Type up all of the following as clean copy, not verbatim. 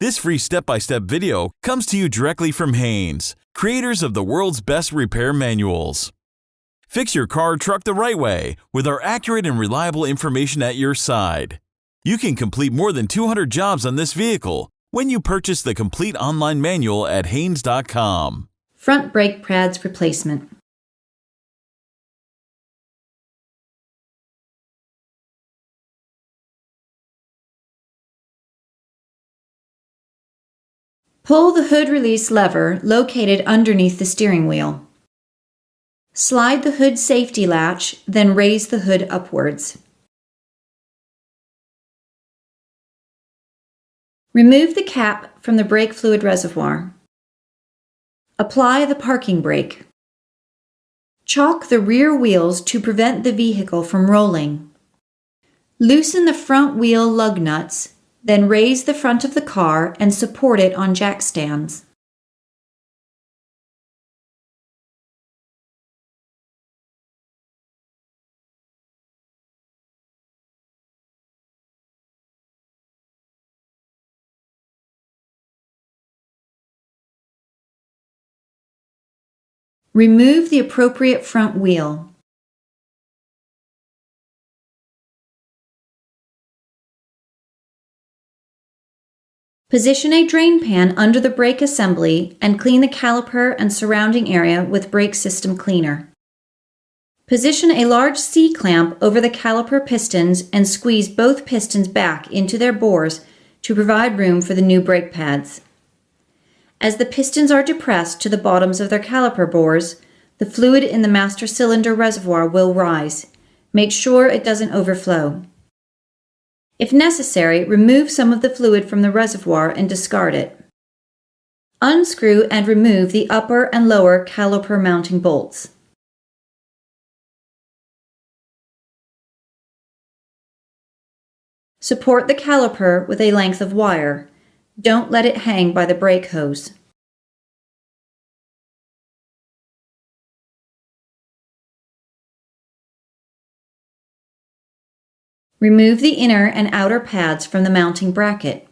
This free step-by-step video comes to you directly from Haynes, creators of the world's best repair manuals. Fix your car or truck the right way with our accurate and reliable information at your side. You can complete more than 200 jobs on this vehicle when you purchase the complete online manual at Haynes.com. Front brake pads replacement. Pull the hood release lever located underneath the steering wheel. Slide the hood safety latch, then raise the hood upwards. Remove the cap from the brake fluid reservoir. Apply the parking brake. Chock the rear wheels to prevent the vehicle from rolling. Loosen the front wheel lug nuts, then raise the front of the car and support it on jack stands. Remove the appropriate front wheel. Position a drain pan under the brake assembly and clean the caliper and surrounding area with brake system cleaner. Position a large C-clamp over the caliper pistons and squeeze both pistons back into their bores to provide room for the new brake pads. As the pistons are depressed to the bottoms of their caliper bores, the fluid in the master cylinder reservoir will rise. Make sure it doesn't overflow. If necessary, remove some of the fluid from the reservoir and discard it. Unscrew and remove the upper and lower caliper mounting bolts. Support the caliper with a length of wire. Don't let it hang by the brake hose. Remove the inner and outer pads from the mounting bracket.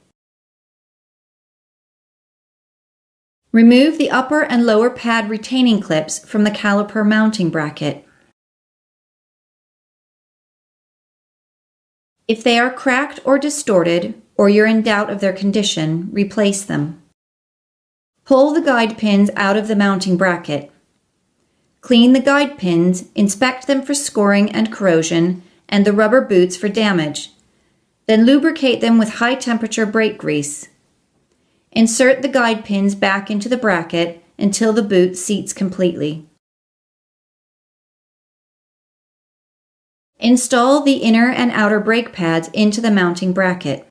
Remove the upper and lower pad retaining clips from the caliper mounting bracket. If they are cracked or distorted, or you're in doubt of their condition, replace them. Pull the guide pins out of the mounting bracket. Clean the guide pins, inspect them for scoring and corrosion, and the rubber boots for damage. Then lubricate them with high-temperature brake grease. Insert the guide pins back into the bracket until the boot seats completely. Install the inner and outer brake pads into the mounting bracket.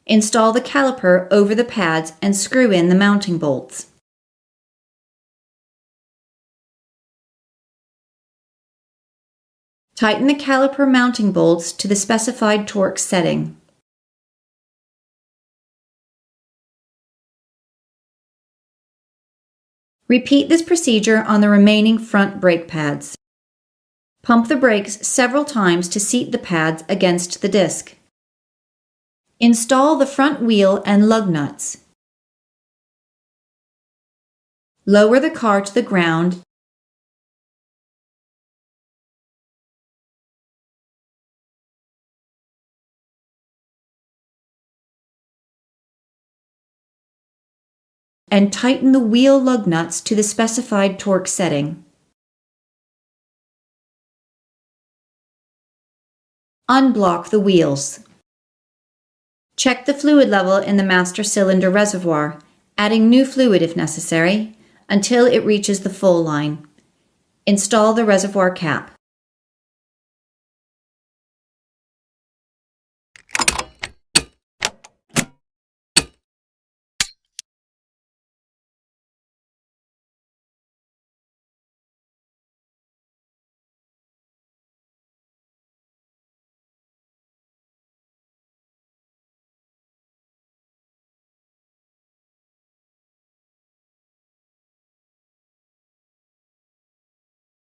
Install the caliper over the pads and screw in the mounting bolts. Tighten the caliper mounting bolts to the specified torque setting. Repeat this procedure on the remaining front brake pads. Pump the brakes several times to seat the pads against the disc. Install the front wheel and lug nuts. Lower the car to the ground and tighten the wheel lug nuts to the specified torque setting. Unblock the wheels. Check the fluid level in the master cylinder reservoir, adding new fluid if necessary, until it reaches the full line. Install the reservoir cap.